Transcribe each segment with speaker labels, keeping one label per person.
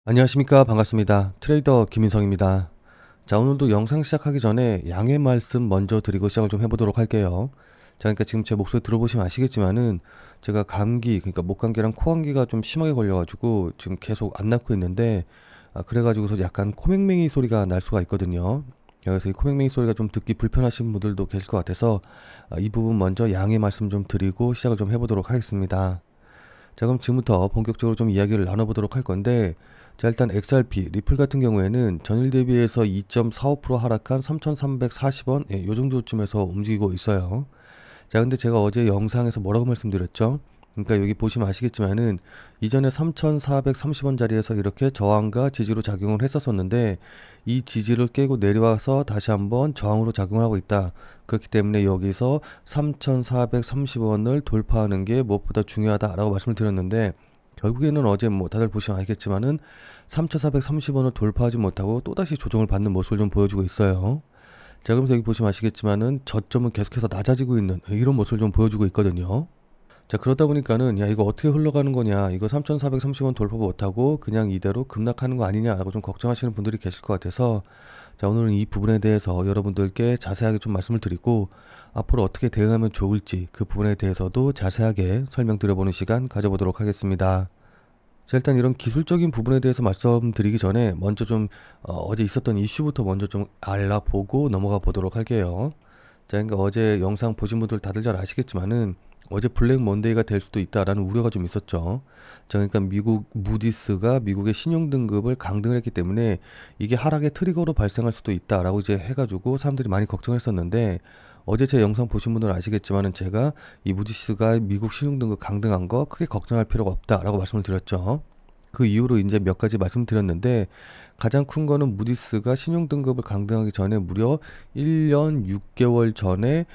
Speaker 1: 안녕하십니까. 반갑습니다. 트레이더 김인성입니다. 자, 오늘도 영상 시작하기 전에 양해 말씀 먼저 드리고 시작을 좀 해보도록 할게요. 자, 그러니까 지금 제 목소리 들어보시면 아시겠지만은 제가 감기, 그러니까 목감기랑 코감기가 좀 심하게 걸려가지고 지금 계속 안 낫고 있는데, 그래가지고서 약간 코맹맹이 소리가 날 수가 있거든요. 그래서 이 코맹맹이 소리가 좀 듣기 불편하신 분들도 계실 것 같아서 이 부분 먼저 양해 말씀 좀 드리고 시작을 좀 해보도록 하겠습니다. 자, 그럼 지금부터 본격적으로 좀 이야기를 나눠보도록 할 건데, 자, 일단 XRP, 리플 같은 경우에는 전일 대비해서 2.45% 하락한 3,340원, 요 정도쯤에서 움직이고 있어요. 자, 근데 제가 어제 영상에서 뭐라고 말씀드렸죠? 그러니까 여기 보시면 아시겠지만은 이전에 3,430원짜리에서 이렇게 저항과 지지로 작용을 했었었는데 이 지지를 깨고 내려와서 다시 한번 저항으로 작용을 하고 있다. 그렇기 때문에 여기서 3,430원을 돌파하는 게 무엇보다 중요하다라고 말씀을 드렸는데 결국에는 어제 뭐 다들 보시면 알겠지만은 3,430원을 돌파하지 못하고 또다시 조정을 받는 모습을 좀 보여주고 있어요. 자, 그러면서 여기 보시면 아시겠지만은 저점은 계속해서 낮아지고 있는 이런 모습을 좀 보여주고 있거든요. 자, 그러다 보니까는 야, 이거 어떻게 흘러가는 거냐, 이거 3,430원 돌파 못하고 그냥 이대로 급락하는 거 아니냐라고 좀 걱정하시는 분들이 계실 것 같아서, 자, 오늘은 이 부분에 대해서 여러분들께 자세하게 좀 말씀을 드리고 앞으로 어떻게 대응하면 좋을지 그 부분에 대해서도 자세하게 설명드려보는 시간 가져보도록 하겠습니다. 자, 일단 이런 기술적인 부분에 대해서 말씀드리기 전에 먼저 좀 어제 있었던 이슈부터 먼저 좀 알아보고 넘어가 보도록 할게요. 자, 그러니까 어제 영상 보신 분들 다들 잘 아시겠지만은 어제 블랙 먼데이가 될 수도 있다라는 우려가 좀 있었죠. 자, 그러니까 미국 무디스가 미국의 신용 등급을 강등을 했기 때문에 이게 하락의 트리거로 발생할 수도 있다라고 이제 해가지고 사람들이 많이 걱정했었는데, 어제 제 영상 보신 분들은 아시겠지만은 제가 이 무디스가 미국 신용 등급 강등한 거 크게 걱정할 필요가 없다라고 말씀을 드렸죠. 그 이후로 이제 몇 가지 말씀드렸는데, 가장 큰 거는 무디스가 신용등급을 강등하기 전에 무려 1년 6개월 전에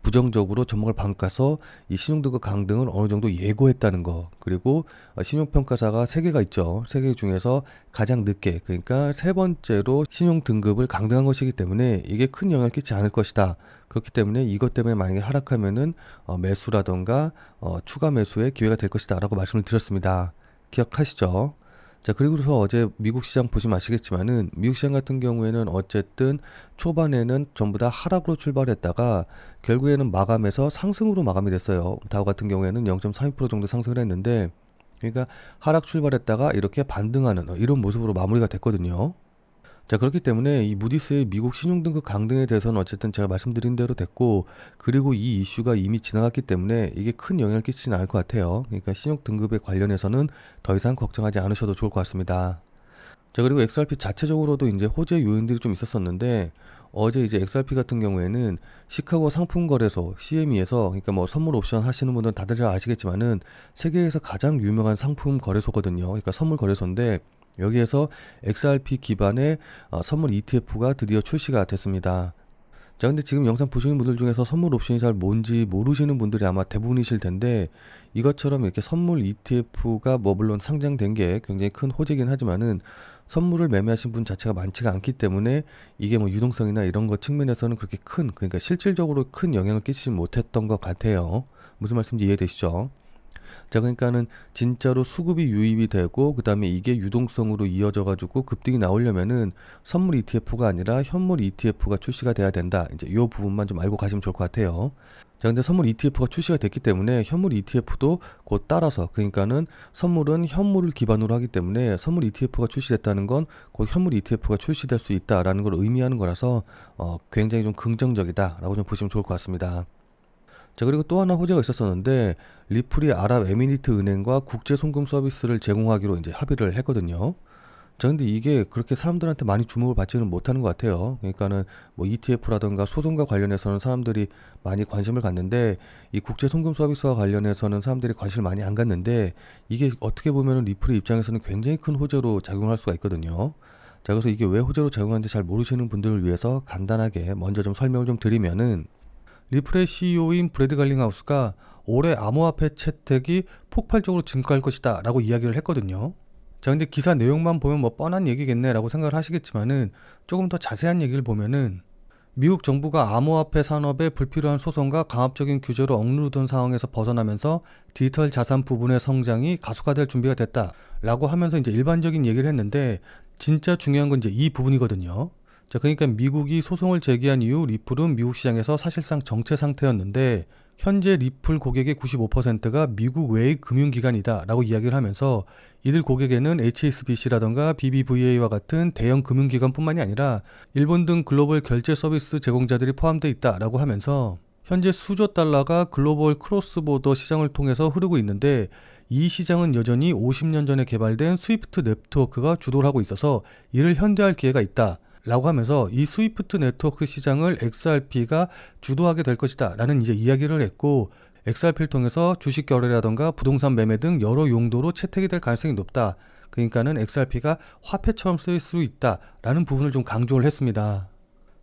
Speaker 1: 부정적으로 전망을 바꿔서 이 신용등급 강등을 어느 정도 예고했다는 거. 그리고 신용평가사가 3개가 있죠. 3개 중에서 가장 늦게, 그러니까 세 번째로 신용등급을 강등한 것이기 때문에 이게 큰 영향을 끼치지 않을 것이다. 그렇기 때문에 이것 때문에 만약에 하락하면은 매수라던가 추가 매수의 기회가 될 것이다 라고 말씀을 드렸습니다. 기억하시죠? 자, 그리고서 어제 미국 시장 보시면 아시겠지만은 미국 시장 같은 경우에는 어쨌든 초반에는 전부 다 하락으로 출발했다가 결국에는 마감해서 상승으로 마감이 됐어요. 다우 같은 경우에는 0.32% 정도 상승을 했는데, 그러니까 하락 출발했다가 이렇게 반등하는 이런 모습으로 마무리가 됐거든요. 자, 그렇기 때문에 이 무디스의 미국 신용등급 강등에 대해서는 어쨌든 제가 말씀드린 대로 됐고, 그리고 이 이슈가 이미 지나갔기 때문에 이게 큰 영향을 끼치지는 않을 것 같아요. 그러니까 신용등급에 관련해서는 더 이상 걱정하지 않으셔도 좋을 것 같습니다. 자, 그리고 XRP 자체적으로도 이제 호재 요인들이 좀 있었었는데, 어제 이제 XRP 같은 경우에는 시카고 상품거래소 CME에서, 그러니까 뭐 선물 옵션 하시는 분들은 다들 잘 아시겠지만은 세계에서 가장 유명한 상품 거래소거든요. 그러니까 선물 거래소인데 여기에서 XRP 기반의 선물 ETF가 드디어 출시가 됐습니다. 자, 근데 지금 영상 보시는 분들 중에서 선물 옵션이 잘 뭔지 모르시는 분들이 아마 대부분이실 텐데, 이것처럼 이렇게 선물 ETF가 뭐 물론 상장된 게 굉장히 큰 호재긴 하지만은 선물을 매매하신 분 자체가 많지가 않기 때문에 이게 뭐 유동성이나 이런 것 측면에서는 그렇게 큰, 그러니까 실질적으로 큰 영향을 끼치지 못했던 것 같아요. 무슨 말씀인지 이해되시죠? 자, 그러니까는 진짜로 수급이 유입이 되고 그다음에 이게 유동성으로 이어져 가지고 급등이 나오려면은 선물 ETF가 아니라 현물 ETF가 출시가 돼야 된다. 이제 요 부분만 좀 알고 가시면 좋을 것 같아요. 자, 근데 선물 ETF가 출시가 됐기 때문에 현물 ETF도 곧 따라서, 그러니까는 선물은 현물을 기반으로 하기 때문에 선물 ETF가 출시됐다는 건 곧 현물 ETF가 출시될 수 있다라는 걸 의미하는 거라서 굉장히 좀 긍정적이다라고 좀 보시면 좋을 것 같습니다. 자, 그리고 또 하나 호재가 있었었는데 리플이 아랍에미리트 은행과 국제 송금 서비스를 제공하기로 이제 합의를 했거든요. 자, 근데 이게 그렇게 사람들한테 많이 주목을 받지는 못하는 것 같아요. 그러니까는 뭐 ETF라든가 소송과 관련해서는 사람들이 많이 관심을 갖는데 이 국제 송금 서비스와 관련해서는 사람들이 관심을 많이 안 갖는데, 이게 어떻게 보면은 리플의 입장에서는 굉장히 큰 호재로 작용할 수가 있거든요. 자, 그래서 이게 왜 호재로 작용하는지 잘 모르시는 분들을 위해서 간단하게 먼저 좀 설명을 좀 드리면은, 리플의 CEO인 브래드 갈링하우스가 올해 암호화폐 채택이 폭발적으로 증가할 것이다 라고 이야기를 했거든요. 자, 근데 기사 내용만 보면 뭐 뻔한 얘기겠네 라고 생각을 하시겠지만은 조금 더 자세한 얘기를 보면은 미국 정부가 암호화폐 산업의 불필요한 소송과 강압적인 규제로 억누르던 상황에서 벗어나면서 디지털 자산 부분의 성장이 가속화될 준비가 됐다라고 하면서 이제 일반적인 얘기를 했는데, 진짜 중요한 건 이제 이 부분이거든요. 자, 그러니까 미국이 소송을 제기한 이후 리플은 미국 시장에서 사실상 정체 상태였는데, 현재 리플 고객의 95%가 미국 외의 금융기관이다 라고 이야기를 하면서, 이들 고객에는 HSBC라던가 BBVA와 같은 대형 금융기관뿐만이 아니라 일본 등 글로벌 결제 서비스 제공자들이 포함되어 있다라고 하면서, 현재 수조 달러가 글로벌 크로스보더 시장을 통해서 흐르고 있는데, 이 시장은 여전히 50년 전에 개발된 스위프트 네트워크가 주도를 하고 있어서 이를 현대화할 기회가 있다 라고 하면서, 이 스위프트 네트워크 시장을 XRP가 주도하게 될 것이다 라는 이제 이야기를 했고, XRP를 통해서 주식 거래라던가 부동산 매매 등 여러 용도로 채택이 될 가능성이 높다. 그러니까는 XRP가 화폐처럼 쓰일 수 있다 라는 부분을 좀 강조를 했습니다.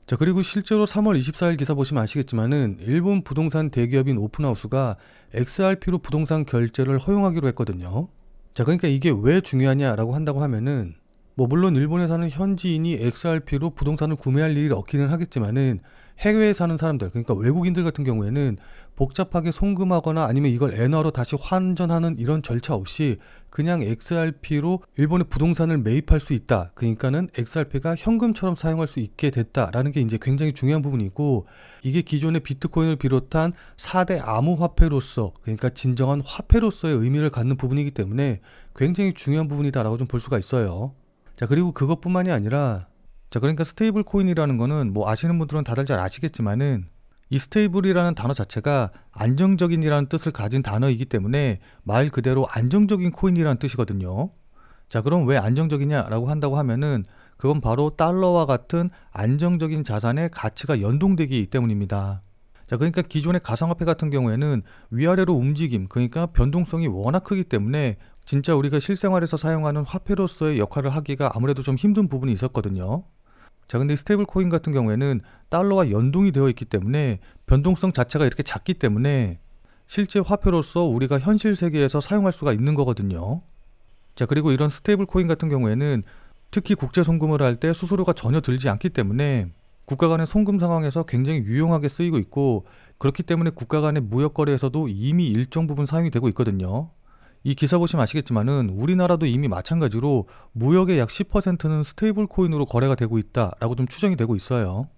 Speaker 1: 자, 그리고 실제로 3월 24일 기사 보시면 아시겠지만은 일본 부동산 대기업인 오픈하우스가 XRP로 부동산 결제를 허용하기로 했거든요. 자, 그러니까 이게 왜 중요하냐라고 한다고 하면은, 물론 일본에 사는 현지인이 XRP로 부동산을 구매할 일이 없기는 하겠지만은, 해외에 사는 사람들, 그러니까 외국인들 같은 경우에는 복잡하게 송금하거나 아니면 이걸 엔화로 다시 환전하는 이런 절차 없이 그냥 XRP로 일본의 부동산을 매입할 수 있다. 그러니까는 XRP가 현금처럼 사용할 수 있게 됐다라는 게 이제 굉장히 중요한 부분이고, 이게 기존의 비트코인을 비롯한 4대 암호화폐로서, 그러니까 진정한 화폐로서의 의미를 갖는 부분이기 때문에 굉장히 중요한 부분이다라고 좀 볼 수가 있어요. 자, 그리고 그것뿐만이 아니라, 자, 그러니까 스테이블 코인이라는 거는 아시는 분들은 다들 잘 아시겠지만은, 이 스테이블이라는 단어 자체가 안정적인이라는 뜻을 가진 단어이기 때문에 말 그대로 안정적인 코인이라는 뜻이거든요. 자, 그럼 왜 안정적이냐라고 한다고 하면은, 그건 바로 달러와 같은 안정적인 자산의 가치가 연동되기 때문입니다. 자, 그러니까 기존의 가상화폐 같은 경우에는 위아래로 움직임, 그러니까 변동성이 워낙 크기 때문에 진짜 우리가 실생활에서 사용하는 화폐로서의 역할을 하기가 아무래도 좀 힘든 부분이 있었거든요. 자, 근데 스테이블 코인 같은 경우에는 달러와 연동이 되어 있기 때문에 변동성 자체가 이렇게 작기 때문에 실제 화폐로서 우리가 현실 세계에서 사용할 수가 있는 거거든요. 자, 그리고 이런 스테이블 코인 같은 경우에는 특히 국제 송금을 할 때 수수료가 전혀 들지 않기 때문에 국가 간의 송금 상황에서 굉장히 유용하게 쓰이고 있고, 그렇기 때문에 국가 간의 무역 거래에서도 이미 일정 부분 사용이 되고 있거든요. 이 기사 보시면 아시겠지만은 우리나라도 이미 마찬가지로 무역의 약 10%는 스테이블 코인으로 거래가 되고 있다라고 좀 추정이 되고 있어요.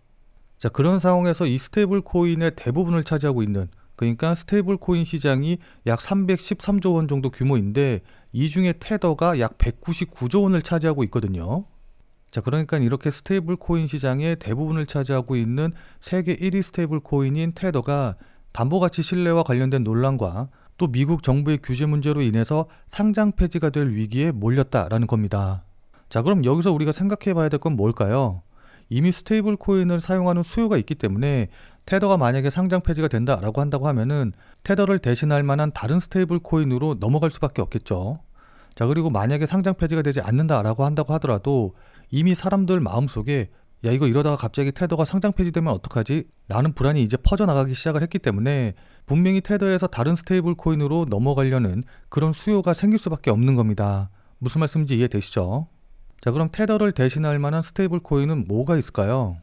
Speaker 1: 자, 그런 상황에서 이 스테이블 코인의 대부분을 차지하고 있는, 그러니까 스테이블 코인 시장이 약 313조 원 정도 규모인데, 이 중에 테더가 약 199조 원을 차지하고 있거든요. 자, 그러니까 이렇게 스테이블 코인 시장의 대부분을 차지하고 있는 세계 1위 스테이블 코인인 테더가 담보가치 신뢰와 관련된 논란과 또 미국 정부의 규제 문제로 인해서 상장 폐지가 될 위기에 몰렸다라는 겁니다. 자, 그럼 여기서 우리가 생각해 봐야 될 건 뭘까요? 이미 스테이블 코인을 사용하는 수요가 있기 때문에 테더가 만약에 상장 폐지가 된다라고 한다고 하면은 테더를 대신할 만한 다른 스테이블 코인으로 넘어갈 수밖에 없겠죠. 자, 그리고 만약에 상장 폐지가 되지 않는다라고 한다고 하더라도 이미 사람들 마음속에, 야, 이거 이러다가 갑자기 테더가 상장 폐지되면 어떡하지? 라는 불안이 이제 퍼져나가기 시작을 했기 때문에 분명히 테더에서 다른 스테이블 코인으로 넘어가려는 그런 수요가 생길 수밖에 없는 겁니다. 무슨 말씀인지 이해되시죠? 자, 그럼 테더를 대신할 만한 스테이블 코인은 뭐가 있을까요?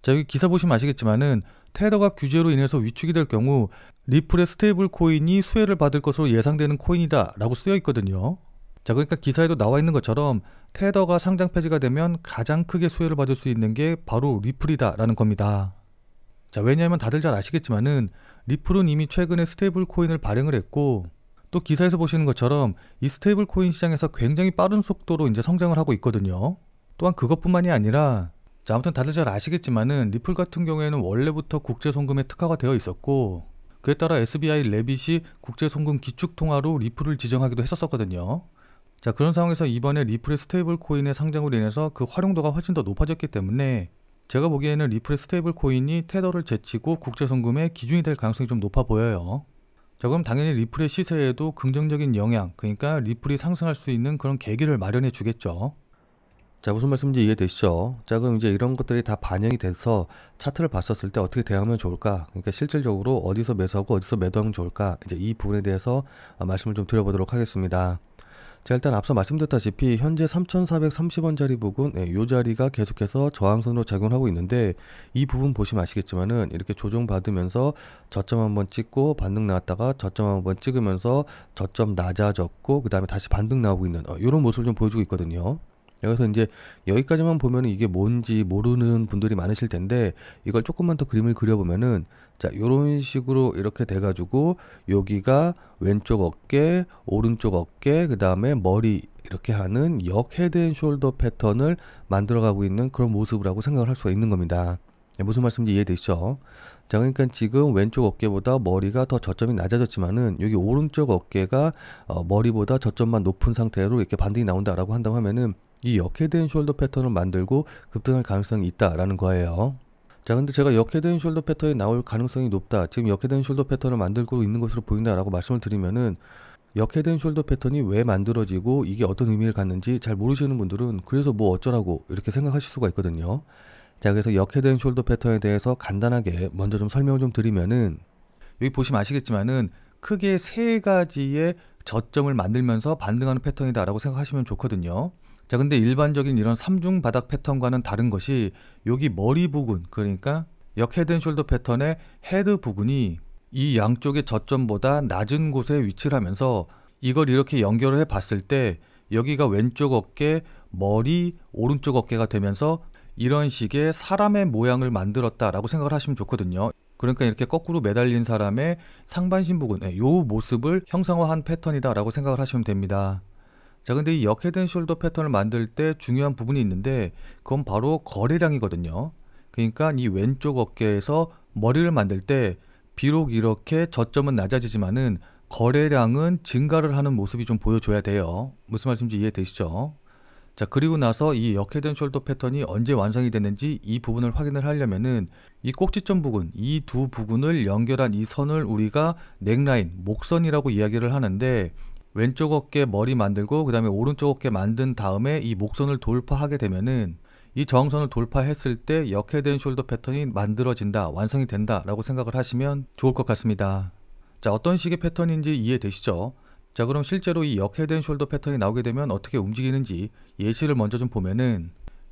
Speaker 1: 자, 여기 기사 보시면 아시겠지만은 테더가 규제로 인해서 위축이 될 경우 리플의 스테이블 코인이 수혜를 받을 것으로 예상되는 코인이다 라고 쓰여 있거든요. 자, 그러니까 기사에도 나와 있는 것처럼 테더가 상장 폐지가 되면 가장 크게 수혜를 받을 수 있는 게 바로 리플이다 라는 겁니다. 자, 왜냐하면 다들 잘 아시겠지만은 리플은 이미 최근에 스테이블 코인을 발행을 했고, 또 기사에서 보시는 것처럼 이 스테이블 코인 시장에서 굉장히 빠른 속도로 이제 성장을 하고 있거든요. 또한 그것뿐만이 아니라, 자, 아무튼 다들 잘 아시겠지만은 리플 같은 경우에는 원래부터 국제 송금에 특화가 되어 있었고, 그에 따라 SBI 레빗이 국제 송금 기축 통화로 리플을 지정하기도 했었거든요. 자, 그런 상황에서 이번에 리플의 스테이블 코인의 상장으로 인해서 그 활용도가 훨씬 더 높아졌기 때문에 제가 보기에는 리플의 스테이블 코인이 테더를 제치고 국제 송금의 기준이 될 가능성이 좀 높아 보여요. 자, 그럼 당연히 리플의 시세에도 긍정적인 영향, 그러니까 리플이 상승할 수 있는 그런 계기를 마련해 주겠죠. 자, 무슨 말씀인지 이해되시죠? 자, 그럼 이제 이런 것들이 다 반영이 돼서 차트를 봤었을 때 어떻게 대응하면 좋을까? 그러니까 실질적으로 어디서 매수하고 어디서 매도하면 좋을까? 이제 이 부분에 대해서 말씀을 좀 드려보도록 하겠습니다. 자, 일단 앞서 말씀드렸다시피 현재 3,430원짜리 부분, 이 자리가 계속해서 저항선으로 작용하고 있는데, 이 부분 보시면 아시겠지만은 이렇게 조정받으면서 저점 한번 찍고 반등 나왔다가 저점 한번 찍으면서 저점 낮아졌고 그 다음에 다시 반등 나오고 있는 이런 모습을 좀 보여주고 있거든요. 여기서 이제 여기까지만 보면은 이게 뭔지 모르는 분들이 많으실 텐데, 이걸 조금만 더 그림을 그려보면은, 자, 요런 식으로 이렇게 돼가지고 여기가 왼쪽 어깨, 오른쪽 어깨, 그 다음에 머리 이렇게 하는 역 헤드 앤 숄더 패턴을 만들어가고 있는 그런 모습이라고 생각을 할 수가 있는 겁니다. 무슨 말씀인지 이해되시죠? 자, 그러니까 지금 왼쪽 어깨보다 머리가 더 저점이 낮아졌지만은 여기 오른쪽 어깨가 머리보다 저점만 높은 상태로 이렇게 반등이 나온다라고 한다고 하면은 이 역 헤드 앤 숄더 패턴을 만들고 급등할 가능성이 있다라는 거예요. 자, 근데 제가 역 헤드 앤 숄더 패턴이 나올 가능성이 높다, 지금 역 헤드 앤 숄더 패턴을 만들고 있는 것으로 보인다라고 말씀을 드리면은, 역 헤드 앤 숄더 패턴이 왜 만들어지고 이게 어떤 의미를 갖는지 잘 모르시는 분들은 그래서 뭐 어쩌라고 이렇게 생각하실 수가 있거든요. 자, 그래서 역 헤드 앤 숄더 패턴에 대해서 간단하게 먼저 좀 설명을 좀 드리면은, 여기 보시면 아시겠지만은 크게 세 가지의 저점을 만들면서 반등하는 패턴이다라고 생각하시면 좋거든요. 자, 근데 일반적인 이런 삼중 바닥 패턴과는 다른 것이 여기 머리 부분, 그러니까 역 헤드 앤 숄더 패턴의 헤드 부분이 이 양쪽의 저점보다 낮은 곳에 위치를 하면서 이걸 이렇게 연결을 해 봤을 때 여기가 왼쪽 어깨, 머리, 오른쪽 어깨가 되면서 이런 식의 사람의 모양을 만들었다라고 생각을 하시면 좋거든요. 그러니까 이렇게 거꾸로 매달린 사람의 상반신 부분, 이 모습을 형상화한 패턴이다라고 생각을 하시면 됩니다. 자, 근데 이 역 헤드 앤 숄더 패턴을 만들 때 중요한 부분이 있는데, 그건 바로 거래량이거든요. 그러니까 이 왼쪽 어깨에서 머리를 만들 때 비록 이렇게 저점은 낮아지지만은 거래량은 증가를 하는 모습이 좀 보여줘야 돼요. 무슨 말씀인지 이해되시죠? 자, 그리고 나서 이 역 헤드 앤 숄더 패턴이 언제 완성이 됐는지 이 부분을 확인을 하려면은 이 꼭지점 부분, 이 두 부분을 연결한 이 선을 우리가 넥라인, 목선이라고 이야기를 하는데, 왼쪽 어깨 머리 만들고 그 다음에 오른쪽 어깨 만든 다음에 이 목선을 돌파하게 되면은 이 저항선을 돌파했을 때 역 헤드 앤 숄더 패턴이 만들어진다, 완성이 된다 라고 생각을 하시면 좋을 것 같습니다. 자, 어떤 식의 패턴인지 이해되시죠? 자, 그럼 실제로 이 역 헤드 앤 숄더 패턴이 나오게 되면 어떻게 움직이는지 예시를 먼저 좀 보면은,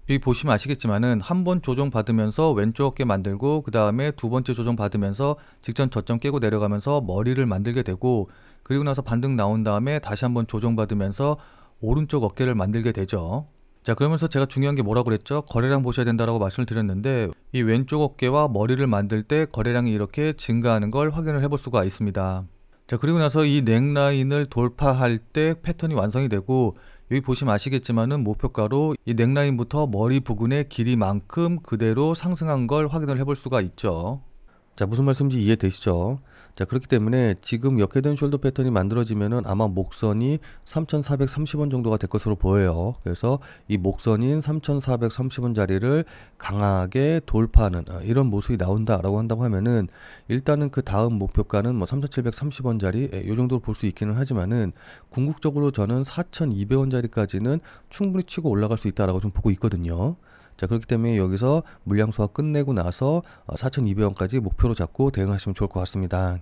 Speaker 1: 여기 보시면 아시겠지만은 한 번 조정 받으면서 왼쪽 어깨 만들고 그 다음에 두 번째 조정 받으면서 직전 저점 깨고 내려가면서 머리를 만들게 되고, 그리고 나서 반등 나온 다음에 다시 한번 조정 받으면서 오른쪽 어깨를 만들게 되죠. 자, 그러면서 제가 중요한 게 뭐라고 그랬죠? 거래량 보셔야 된다라고 말씀을 드렸는데, 이 왼쪽 어깨와 머리를 만들 때 거래량이 이렇게 증가하는 걸 확인을 해볼 수가 있습니다. 자, 그리고 나서 이 넥라인을 돌파할 때 패턴이 완성이 되고, 여기 보시면 아시겠지만은 목표가로 이 넥라인부터 머리 부근의 길이만큼 그대로 상승한 걸 확인을 해볼 수가 있죠. 자, 무슨 말씀인지 이해되시죠? 자, 그렇기 때문에 지금 역 헤드 앤 숄더 패턴이 만들어지면은 아마 목선이 3,430원 정도가 될 것으로 보여요. 그래서 이 목선인 3,430원 자리를 강하게 돌파하는 이런 모습이 나온다라고 한다고 하면은, 일단은 그 다음 목표가는 뭐 3,730원 자리 이 정도로 볼 수 있기는 하지만은, 궁극적으로 저는 4,200원 자리까지는 충분히 치고 올라갈 수 있다라고 좀 보고 있거든요. 자, 그렇기 때문에 여기서 물량 소화 끝내고 나서 4,200원까지 목표로 잡고 대응하시면 좋을 것 같습니다.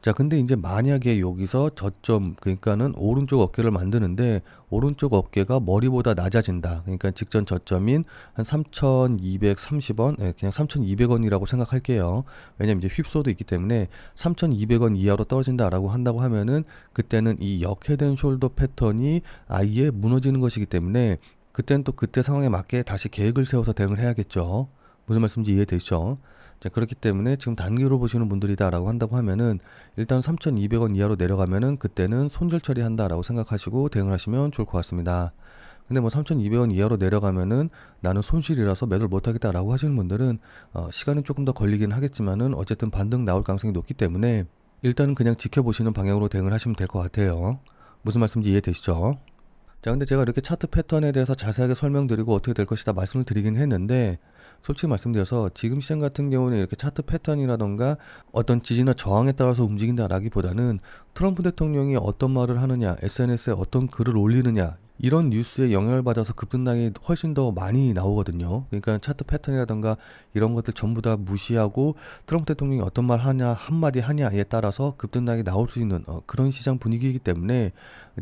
Speaker 1: 자, 근데 이제 만약에 여기서 저점, 그러니까는 오른쪽 어깨를 만드는데 오른쪽 어깨가 머리보다 낮아진다, 그러니까 직전 저점인 한 3,230원, 그냥 3,200원이라고 생각할게요. 왜냐면 이제 휩소도 있기 때문에 3,200원 이하로 떨어진다라고 한다고 하면은, 그때는 이 역 헤드 앤 숄더 패턴이 아예 무너지는 것이기 때문에 그때는 또 그때 상황에 맞게 다시 계획을 세워서 대응을 해야겠죠. 무슨 말씀인지 이해되시죠? 자, 그렇기 때문에 지금 단기로 보시는 분들이다라고 한다고 하면은, 일단 3,200원 이하로 내려가면은 그때는 손절 처리한다라고 생각하시고 대응을 하시면 좋을 것 같습니다. 근데 뭐 3,200원 이하로 내려가면은 나는 손실이라서 매도를 못하겠다라고 하시는 분들은 시간이 조금 더 걸리긴 하겠지만은 어쨌든 반등 나올 가능성이 높기 때문에 일단은 그냥 지켜보시는 방향으로 대응을 하시면 될 것 같아요. 무슨 말씀인지 이해되시죠? 자, 근데 제가 이렇게 차트 패턴에 대해서 자세하게 설명드리고 어떻게 될 것이다 말씀을 드리긴 했는데, 솔직히 말씀드려서 지금 시장 같은 경우는 이렇게 차트 패턴이라던가 어떤 지지나 저항에 따라서 움직인다라기보다는 트럼프 대통령이 어떤 말을 하느냐, SNS에 어떤 글을 올리느냐, 이런 뉴스에 영향을 받아서 급등락이 훨씬 더 많이 나오거든요. 그러니까 차트 패턴이라든가 이런 것들 전부 다 무시하고 트럼프 대통령이 어떤 말 하냐, 한마디 하냐에 따라서 급등락이 나올 수 있는 그런 시장 분위기이기 때문에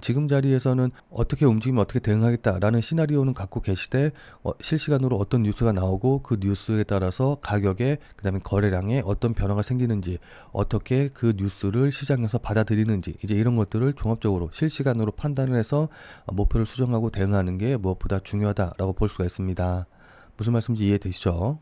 Speaker 1: 지금 자리에서는 어떻게 움직이면 어떻게 대응하겠다라는 시나리오는 갖고 계시되 실시간으로 어떤 뉴스가 나오고 그 뉴스에 따라서 가격에 그다음에 거래량에 어떤 변화가 생기는지 어떻게 그 뉴스를 시장에서 받아들이는지 이제 이런 것들을 종합적으로 실시간으로 판단을 해서 목표를 수정하고 대응하는 게 무엇보다 중요하다라고 볼 수가 있습니다. 무슨 말씀인지 이해되시죠?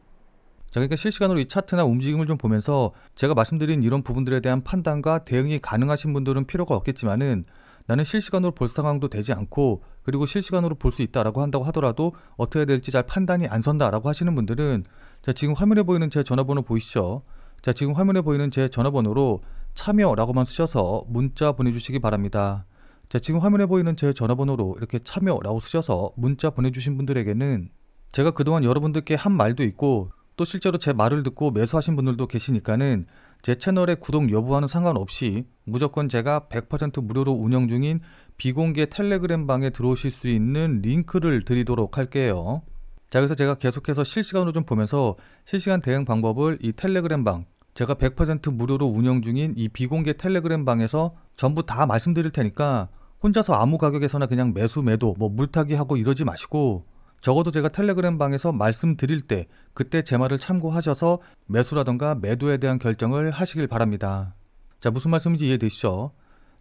Speaker 1: 자, 그러니까 실시간으로 이 차트나 움직임을 좀 보면서 제가 말씀드린 이런 부분들에 대한 판단과 대응이 가능하신 분들은 필요가 없겠지만은 나는 실시간으로 볼 상황도 되지 않고 그리고 실시간으로 볼 수 있다라고 한다고 하더라도 어떻게 해야 될지 잘 판단이 안 선다라고 하시는 분들은 자, 지금 화면에 보이는 제 전화번호 보이시죠? 자, 지금 화면에 보이는 제 전화번호로 참여라고만 쓰셔서 문자 보내주시기 바랍니다. 자, 지금 화면에 보이는 제 전화번호로 이렇게 참여라고 쓰셔서 문자 보내주신 분들에게는 제가 그동안 여러분들께 한 말도 있고 또 실제로 제 말을 듣고 매수하신 분들도 계시니까는 제 채널의 구독 여부와는 상관없이 무조건 제가 100% 무료로 운영 중인 비공개 텔레그램 방에 들어오실 수 있는 링크를 드리도록 할게요. 자, 그래서 제가 계속해서 실시간으로 좀 보면서 실시간 대응 방법을 이 텔레그램 방 제가 100% 무료로 운영 중인 이 비공개 텔레그램 방에서 전부 다 말씀드릴 테니까 혼자서 아무 가격에서나 그냥 매수 매도 뭐 물타기 하고 이러지 마시고 적어도 제가 텔레그램 방에서 말씀드릴 때 그때 제 말을 참고하셔서 매수라던가 매도에 대한 결정을 하시길 바랍니다. 자, 무슨 말씀인지 이해되시죠?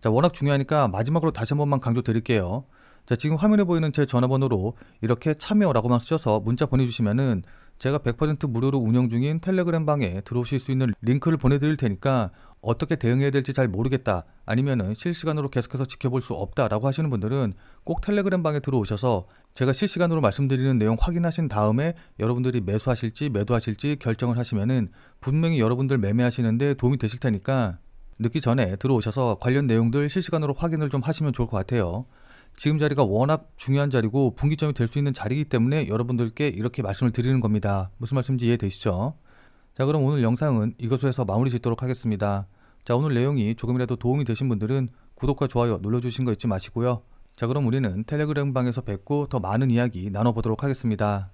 Speaker 1: 자, 워낙 중요하니까 마지막으로 다시 한 번만 강조 드릴게요. 자, 지금 화면에 보이는 제 전화번호로 이렇게 참여라고만 쓰셔서 문자 보내주시면은 제가 100% 무료로 운영 중인 텔레그램 방에 들어오실 수 있는 링크를 보내드릴 테니까 어떻게 대응해야 될지 잘 모르겠다 아니면은 실시간으로 계속해서 지켜볼 수 없다라고 하시는 분들은 꼭 텔레그램 방에 들어오셔서 제가 실시간으로 말씀드리는 내용 확인하신 다음에 여러분들이 매수하실지 매도하실지 결정을 하시면은 분명히 여러분들 매매하시는데 도움이 되실 테니까 늦기 전에 들어오셔서 관련 내용들 실시간으로 확인을 좀 하시면 좋을 것 같아요. 지금 자리가 워낙 중요한 자리고 분기점이 될 수 있는 자리이기 때문에 여러분들께 이렇게 말씀을 드리는 겁니다. 무슨 말씀인지 이해되시죠? 자, 그럼 오늘 영상은 이것으로 해서 마무리 짓도록 하겠습니다. 자, 오늘 내용이 조금이라도 도움이 되신 분들은 구독과 좋아요 눌러주신 거 잊지 마시고요. 자, 그럼 우리는 텔레그램 방에서 뵙고 더 많은 이야기 나눠보도록 하겠습니다.